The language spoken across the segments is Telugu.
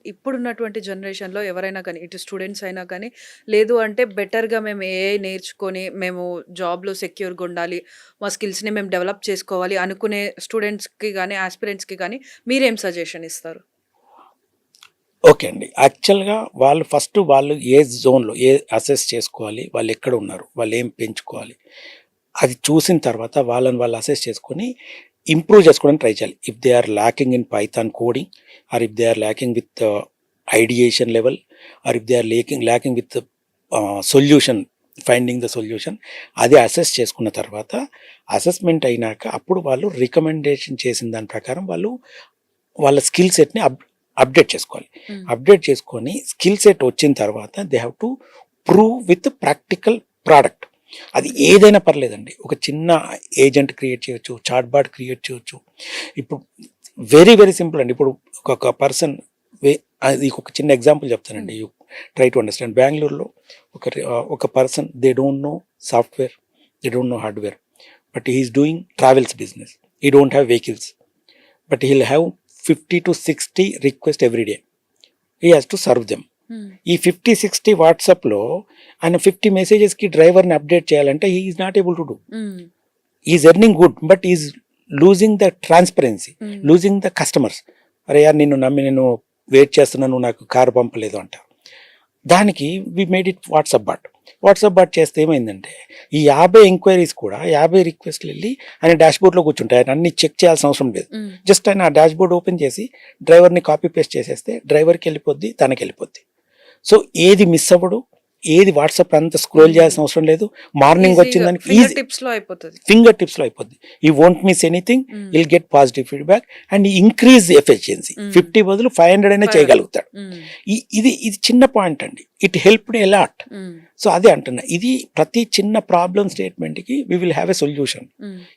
ఇప్పుడున్నటువంటి జనరేషన్‌లో ఎవరైనా కానీ, ఇటు స్టూడెంట్స్ అయినా కానీ, లేదు అంటే బెటర్‌గా మేము ఏఐ నేర్చుకొని, మేము జాబ్‌లో సెక్యూర్‌గా ఉండాలి. మా స్కిల్స్‌ని మేము డెవలప్ చేసుకోవాలి అనుకునే స్టూడెంట్స్‌కి గాని, యాస్పిరెంట్స్‌కి గాని మీరేం సజెషన్ ఇస్తారు? ఓకే అండి. యాక్చువల్‌గా వాళ్ళు ఏ జోన్‌లో అసెస్ చేసుకోవాలి, వాళ్ళెక్కడ ఉన్నారు, వాళ్ళేం పెంచుకోవాలి, అది చూసిన తర్వాత వాళ్ళు అసెస్ చేసుకొని ఇంప్రూవ్ చేసుకోవడానికి ట్రై చేయాలి. If they are lacking in Python coding or if they are lacking with ideation level or if they are lacking with solution, finding the solution, అది అసెస్ చేసుకున్న తర్వాత అసెస్మెంట్ అయినాక అప్పుడు వాళ్ళు రికమెండేషన్ చేసిన దాని ప్రకారం వాళ్ళ స్కిల్ సెట్ని అప్డేట్ చేసుకోవాలి. అప్డేట్ చేసుకొని స్కిల్ సెట్ వచ్చిన తర్వాత they have to prove with practical product. అది ఏదైనా పర్లేదండి. ఒక చిన్న ఏజెంట్ క్రియేట్ చేయొచ్చు, చాట్ బాట్ క్రియేట్ చేయొచ్చు. ఇప్పుడు వెరీ వెరీ సింపుల్ అండి. ఇప్పుడు ఒక పర్సన్ అది ఒక చిన్న ఎగ్జాంపుల్ చెప్తానండి. You try to understand. బెంగళూరులో ఒక person they don't know software, they don't know hardware, but he is doing travels business. He don't have vehicles, but he'll have 50 to 60 request every day. He has to serve them. ఈ 50-60 వాట్సాప్లో ఆయన 50 మెసేజెస్కి డ్రైవర్ని అప్డేట్ చేయాలంటే he is not able to do. Is earning good but is losing the transparency, losing the customers. అరే యార్ నిన్ను నమ్మి నేను వెయిట్ చేస్తున్నాను, నాకు కారు పంపలేదు అంట. దానికి we made it WhatsApp bot చేస్తే ఏమైందంటే ఈ 50 ఎంక్వైరీస్ కూడా 50 రిక్వెస్ట్లు వెళ్ళి ఆయన డాష్బోర్డ్లో కూర్చుంటాయి. ఆయన అన్ని చెక్ చేయాల్సిన అవసరం లేదు. జస్ట్ ఆయన ఆ డాష్బోర్డ్ ఓపెన్ చేసి డ్రైవర్ని కాపీ పేస్ట్ చేసేస్తే డ్రైవర్కి వెళ్ళిపోద్ది, తనకి వెళ్ళిపోద్ది. సో ఏది మిస్ అవ్వడు, ఏది వాట్సాప్ అంతా స్క్రోల్ చేయాల్సిన అవసరం లేదు. మార్నింగ్ వచ్చిందానికి ఫింగర్ టిప్స్‌లో అయిపోతుంది. He won't miss anything, will get positive feedback and increase efficiency. 50 బదులు 500 అయినా చేయగలుగుతాడు. ఇది చిన్న పాయింట్ అండి. It helped a lot. So అదే అంటున్నా, ఇది ప్రతి చిన్న ప్రాబ్లమ్ స్టేట్మెంట్కి we will have a solution.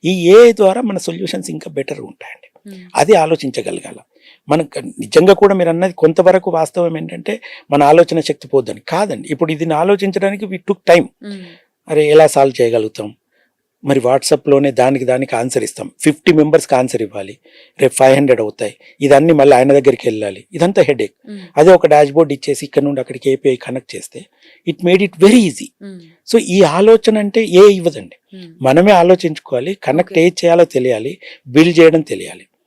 ఈ ఏఐ ద్వారా మన సొల్యూషన్స్ ఇంకా బెటర్ ఉంటాయండి. అది ఆలోచించగలగాల. మనకు నిజంగా కూడా మీరు అన్నది కొంతవరకు వాస్తవం ఏంటంటే మన ఆలోచన శక్తి పోద్దని కాదండి. ఇప్పుడు ఇది ఆలోచించడానికి వి టుక్ టైం. అరే ఎలా సాల్వ్ చేయగలుగుతాం, మరి వాట్సాప్లోనే దానికి ఆన్సర్ ఇస్తాం. 50 మెంబర్స్కి ఆన్సర్ ఇవ్వాలి, రేపు 500 అవుతాయి. ఇదన్నీ మళ్ళీ ఆయన దగ్గరికి వెళ్ళాలి, ఇదంతా హెడేక్. అదే ఒక డాష్బోర్డ్ ఇచ్చేసి ఇక్కడ నుండి అక్కడికి ఏపీఐ కనెక్ట్ చేస్తే it made it very easy. So ఈ ఆలోచన అంటే ఏ ఇవ్వదండి, మనమే ఆలోచించుకోవాలి. కనెక్ట్ ఏది చేయాలో తెలియాలి, బిల్డ్ చేయడం తెలియాలి.